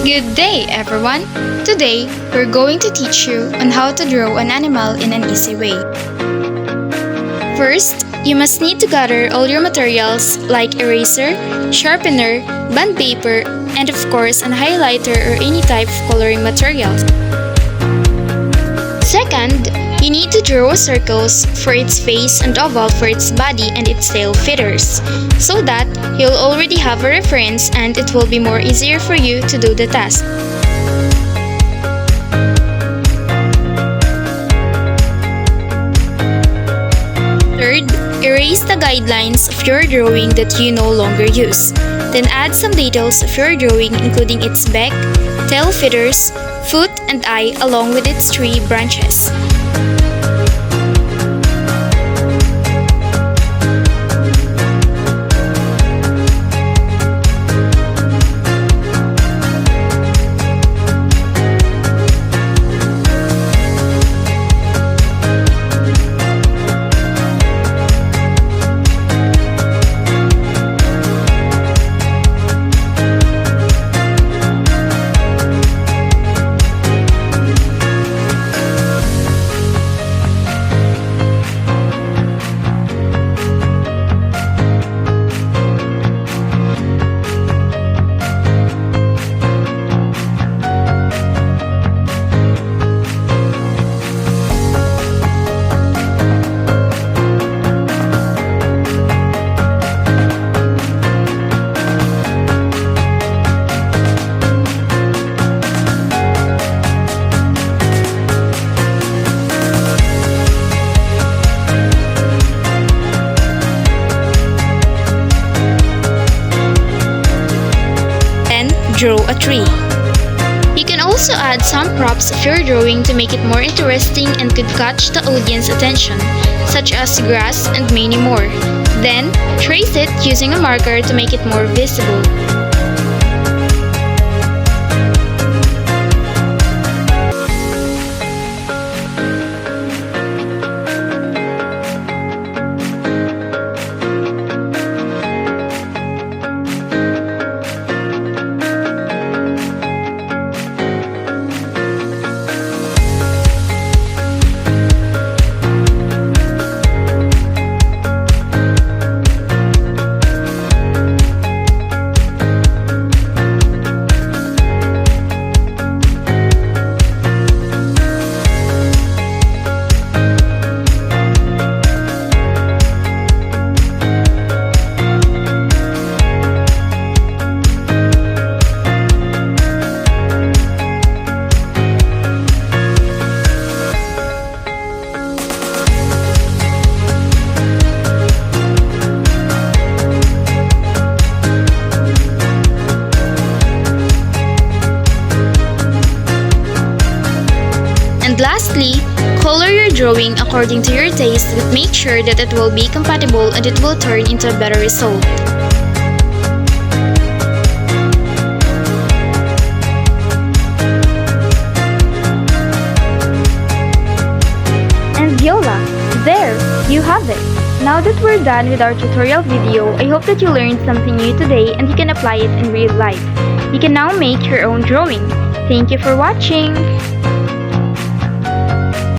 Good day, everyone! Today, we're going to teach you on how to draw an animal in an easy way. First, you must need to gather all your materials like eraser, sharpener, bond paper, and of course an highlighter or any type of coloring materials. Second, you need to draw circles for its face and oval for its body and its tail feathers, so that you'll already have a reference and it will be more easier for you to do the task. Third, erase the guidelines of your drawing that you no longer use. Then add some details of your drawing including its beak, tail feathers, foot and eye along with its tree branches. Draw a tree. You can also add some props of your drawing to make it more interesting and could catch the audience attention, such as grass and many more. Then, trace it using a marker to make it more visible. And lastly, color your drawing according to your taste, but make sure that it will be compatible and it will turn into a better result. And voila! There! You have it! Now that we're done with our tutorial video, I hope that you learned something new today and you can apply it in real life. You can now make your own drawing. Thank you for watching!